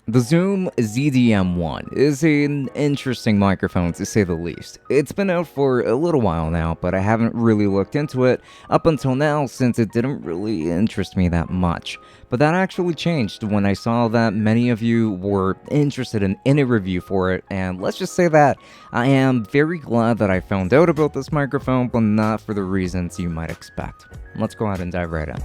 The Zoom ZDM-1 is an interesting microphone to say the least. It's been out for a little while now, but I haven't really looked into it up until now since it didn't really interest me that much. But that actually changed when I saw that many of you were interested in a review for it, and let's just say that I am very glad that I found out about this microphone, but not for the reasons you might expect. Let's go ahead and dive right in.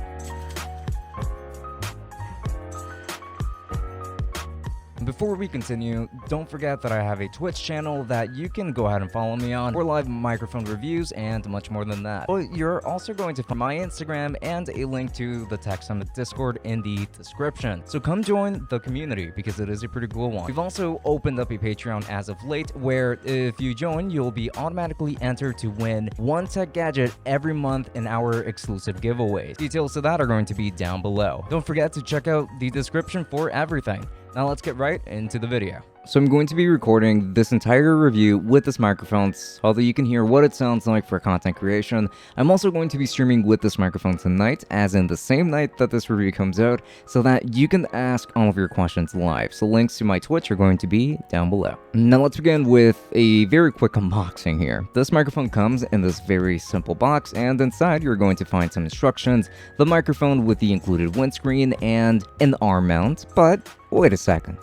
Before we continue, don't forget that I have a Twitch channel that you can go ahead and follow me on for live microphone reviews and much more than that. But you're also going to find my Instagram and a link to the text on the Discord in the description. So come join the community because it is a pretty cool one. We've also opened up a Patreon as of late where if you join, you'll be automatically entered to win one tech gadget every month in our exclusive giveaways. Details to that are going to be down below. Don't forget to check out the description for everything. Now let's get right into the video. So I'm going to be recording this entire review with this microphone, although you can hear what it sounds like for content creation. I'm also going to be streaming with this microphone tonight, as in the same night that this review comes out, so that you can ask all of your questions live. So links to my Twitch are going to be down below. Now let's begin with a very quick unboxing here. This microphone comes in this very simple box, and inside you're going to find some instructions, the microphone with the included windscreen, and an arm mount, but wait a second.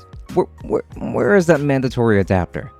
Where is that mandatory adapter?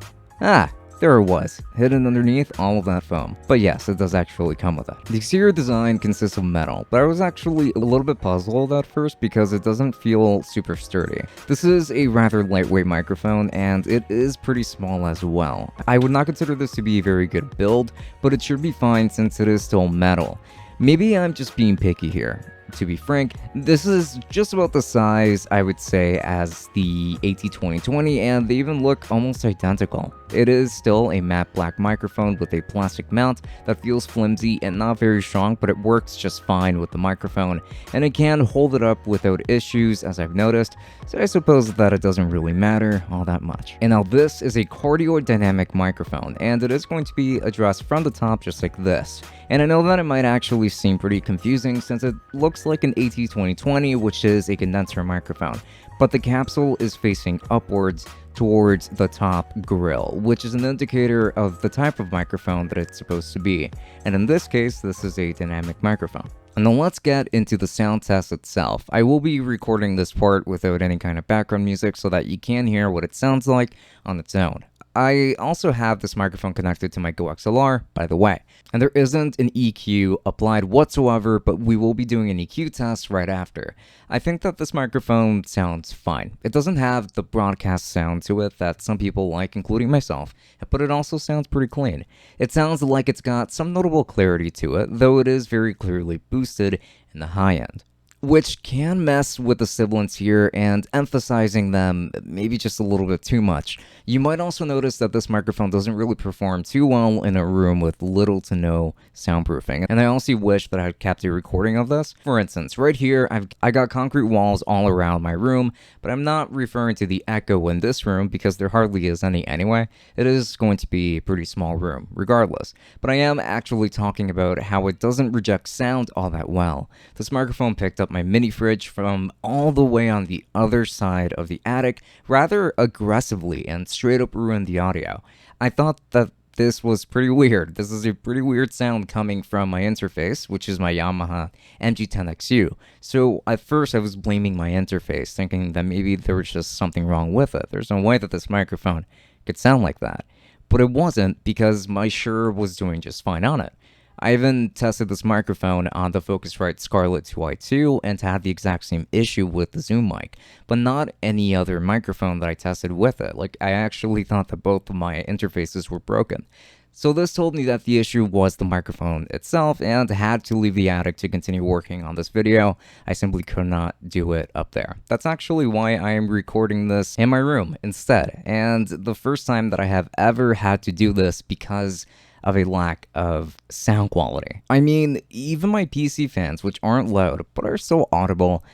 Ah, there it was, hidden underneath all of that foam. But yes, it does actually come with it. The exterior design consists of metal, but I was actually a little bit puzzled at first because it doesn't feel super sturdy. This is a rather lightweight microphone, and it is pretty small as well. I would not consider this to be a very good build, but it should be fine since it is still metal. Maybe I'm just being picky here. To be frank, this is just about the size, I would say, as the AT2020, and they even look almost identical. It is still a matte black microphone with a plastic mount that feels flimsy and not very strong, but it works just fine with the microphone, and it can hold it up without issues, as I've noticed, so I suppose that it doesn't really matter all that much. And now this is a cardiodynamic microphone, and it is going to be addressed from the top just like this. And I know that it might actually seem pretty confusing since it looks like an AT2020, which is a condenser microphone, but the capsule is facing upwards towards the top grill, which is an indicator of the type of microphone that it's supposed to be. And in this case, this is a dynamic microphone. And then let's get into the sound test itself. I will be recording this part without any kind of background music so that you can hear what it sounds like on its own. I also have this microphone connected to my Go XLR, by the way, and there isn't an EQ applied whatsoever, but we will be doing an EQ test right after. I think that this microphone sounds fine. It doesn't have the broadcast sound to it that some people like, including myself, but it also sounds pretty clean. It sounds like it's got some notable clarity to it, though it is very clearly boosted in the high end, which can mess with the sibilants here and emphasizing them maybe just a little bit too much. You might also notice that this microphone doesn't really perform too well in a room with little to no soundproofing, and I honestly wish that I had kept a recording of this. For instance, right here, I got concrete walls all around my room, but I'm not referring to the echo in this room because there hardly is any anyway. It is going to be a pretty small room, regardless. But I am actually talking about how it doesn't reject sound all that well. This microphone picked up my mini fridge from all the way on the other side of the attic rather aggressively and straight up ruined the audio. I thought that this was pretty weird. This is a pretty weird sound coming from my interface, which is my Yamaha MG10XU. So at first I was blaming my interface, thinking that maybe there was just something wrong with it. There's no way that this microphone could sound like that. But it wasn't, because my Shure was doing just fine on it. I even tested this microphone on the Focusrite Scarlett 2i2 and had the exact same issue with the Zoom mic, but not any other microphone that I tested with it. Like, I actually thought that both of my interfaces were broken. So this told me that the issue was the microphone itself, and had to leave the attic to continue working on this video. I simply could not do it up there. That's actually why I am recording this in my room instead, and the first time that I have ever had to do this because of a lack of sound quality. I mean, even my PC fans, which aren't loud but are so audible,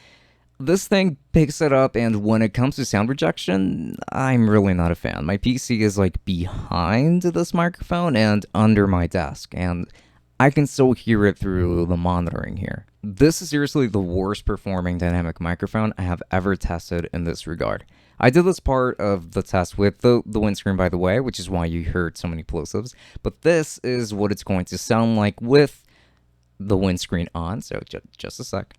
this thing picks it up, and when it comes to sound rejection, I'm really not a fan. My PC is like behind this microphone and under my desk, and I can still hear it through the monitoring here. This is seriously the worst performing dynamic microphone I have ever tested in this regard. I did this part of the test with the windscreen, by the way, which is why you heard so many plosives. But this is what it's going to sound like with the windscreen on. So just a sec.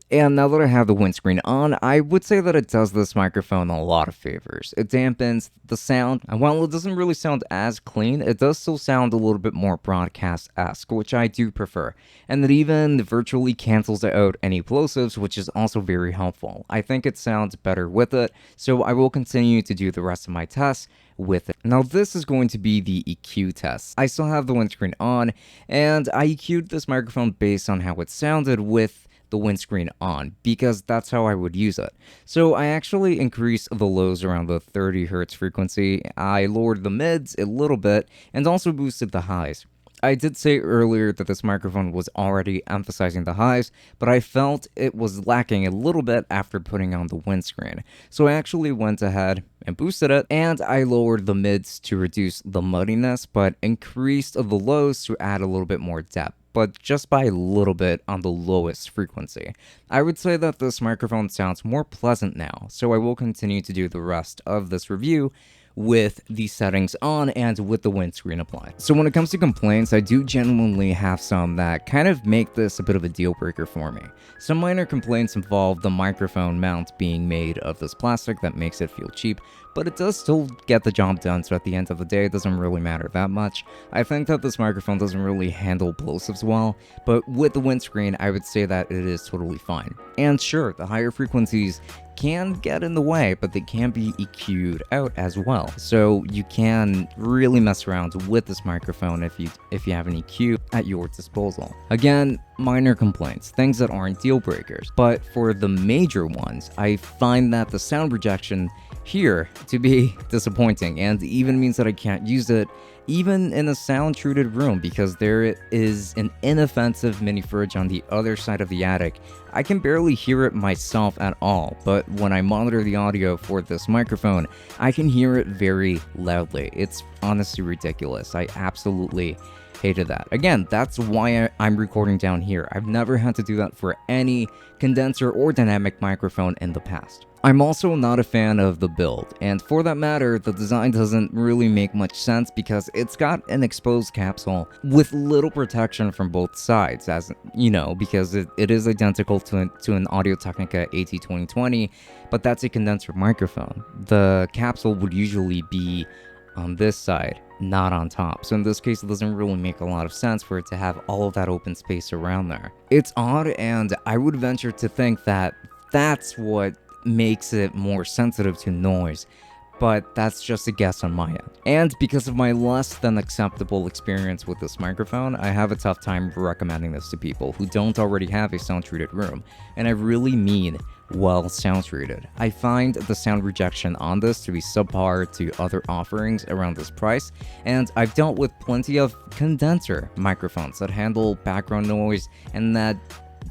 And now that I have the windscreen on, I would say that it does this microphone a lot of favors. It dampens the sound, and while it doesn't really sound as clean, it does still sound a little bit more broadcast-esque, which I do prefer. And it even virtually cancels out any plosives, which is also very helpful. I think it sounds better with it, so I will continue to do the rest of my tests with it. Now this is going to be the EQ test. I still have the windscreen on, and I EQ'd this microphone based on how it sounded with the windscreen on, because that's how I would use it. So I actually increased the lows around the 30 Hz frequency, I lowered the mids a little bit, and also boosted the highs. I did say earlier that this microphone was already emphasizing the highs, but I felt it was lacking a little bit after putting on the windscreen. So I actually went ahead and boosted it, and I lowered the mids to reduce the muddiness, but increased the lows to add a little bit more depth, but just by a little bit on the lowest frequency. I would say that this microphone sounds more pleasant now, so I will continue to do the rest of this review with the settings on and with the windscreen applied. So when it comes to complaints, I do genuinely have some that kind of make this a bit of a deal breaker for me. Some minor complaints involve the microphone mount being made of this plastic that makes it feel cheap, but it does still get the job done, so at the end of the day, it doesn't really matter that much. I think that this microphone doesn't really handle plosives well, but with the windscreen, I would say that it is totally fine. And sure, the higher frequencies can get in the way, but they can be EQ'd out as well. So you can really mess around with this microphone if you have an EQ at your disposal. Again, minor complaints, things that aren't deal breakers. But for the major ones, I find that the sound rejection here to be disappointing, and even means that I can't use it even in a sound-treated room, because there is an inoffensive mini fridge on the other side of the attic. I can barely hear it myself at all, but when I monitor the audio for this microphone, I can hear it very loudly. It's honestly ridiculous. I absolutely hated that. Again, that's why I'm recording down here. I've never had to do that for any condenser or dynamic microphone in the past. I'm also not a fan of the build, and for that matter, the design doesn't really make much sense because it's got an exposed capsule with little protection from both sides, as you know, because it is identical to an Audio-Technica AT2020, but that's a condenser microphone. The capsule would usually be on this side, not on top. So in this case, it doesn't really make a lot of sense for it to have all of that open space around there. It's odd, and I would venture to think that that's what makes it more sensitive to noise, but that's just a guess on my end. And because of my less than acceptable experience with this microphone, I have a tough time recommending this to people who don't already have a sound-treated room, and I really mean well sound-treated. I find the sound rejection on this to be subpar to other offerings around this price, and I've dealt with plenty of condenser microphones that handle background noise and that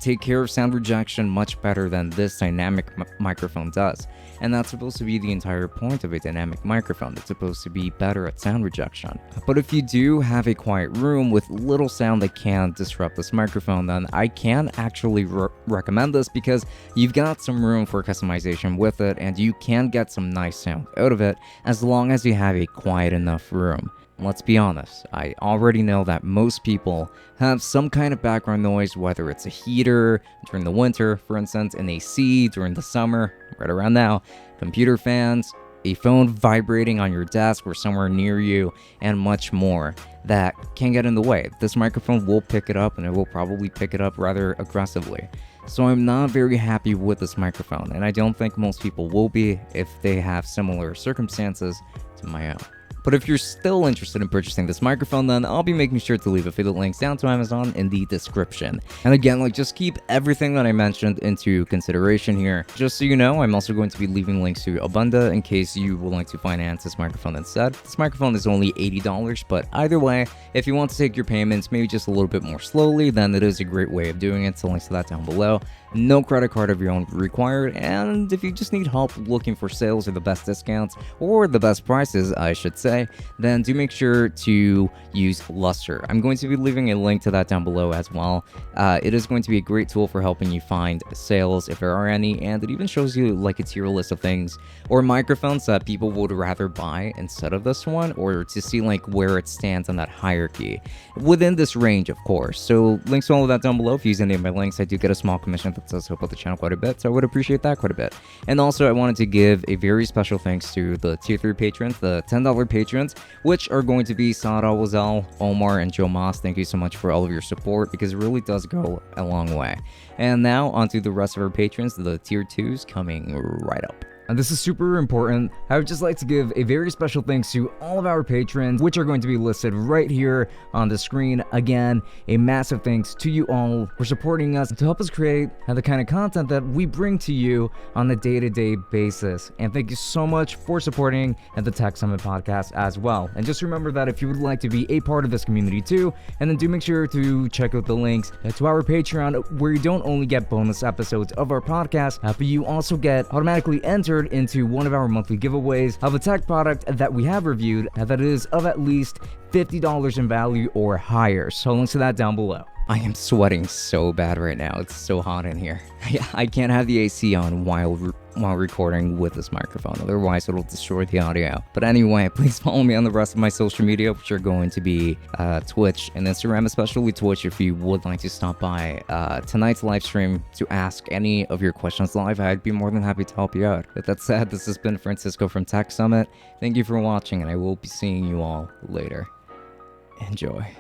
take care of sound rejection much better than this dynamic microphone does. And that's supposed to be the entire point of a dynamic microphone. It's supposed to be better at sound rejection. But if you do have a quiet room with little sound that can disrupt this microphone, then I can actually recommend this, because you've got some room for customization with it, and you can get some nice sound out of it as long as you have a quiet enough room. Let's be honest, I already know that most people have some kind of background noise, whether it's a heater during the winter, for instance, an AC during the summer, right around now, computer fans, a phone vibrating on your desk or somewhere near you, and much more that can get in the way. This microphone will pick it up, and it will probably pick it up rather aggressively. So I'm not very happy with this microphone, and I don't think most people will be if they have similar circumstances to my own. But if you're still interested in purchasing this microphone, then I'll be making sure to leave affiliate links down to Amazon in the description. And again, just keep everything that I mentioned into consideration here. Just so you know, I'm also going to be leaving links to ABUNDA in case you would like to finance this microphone instead. This microphone is only $80, but either way, if you want to take your payments maybe just a little bit more slowly, then it is a great way of doing it, so links to that down below. no credit card of your own required, and if you just need help looking for sales or the best discounts, or the best prices, I should say, then do make sure to use Luster. I'm going to be leaving a link to that down below as well. It is going to be a great tool for helping you find sales if there are any, and it even shows you like a tier list of things or microphones that people would rather buy instead of this one, or to see like where it stands on that hierarchy within this range, of course. So links to all of that down below. If you use any of my links, I do get a small commission that does help out the channel quite a bit, so I would appreciate that quite a bit. And also I wanted to give a very special thanks to the tier 3 patrons, the $10 patrons, which are going to be Sada Wazel, Omar, and Joe Moss. Thank you so much for all of your support, because it really does go a long way. And now onto the rest of our patrons, the tier 2s coming right up. And this is super important. I would just like to give a very special thanks to all of our patrons, which are going to be listed right here on the screen. Again, a massive thanks to you all for supporting us to help us create the kind of content that we bring to you on a day-to-day basis. And thank you so much for supporting the Tech Summit podcast as well. And just remember that if you would like to be a part of this community too, and then do make sure to check out the links to our Patreon, where you don't only get bonus episodes of our podcast, but you also get automatically entered into one of our monthly giveaways of a tech product that we have reviewed that is of at least $50 in value or higher. So links to that down below. I am sweating so bad right now. It's so hot in here. I can't have the AC on while recording with this microphone, otherwise it'll destroy the audio. But anyway, please follow me on the rest of my social media, which are going to be Twitch and Instagram, especially Twitch if you would like to stop by tonight's live stream to ask any of your questions live. I'd be more than happy to help you out. With that said, this has been Francisco from Tech Summit. Thank you for watching, and I will be seeing you all later. Enjoy.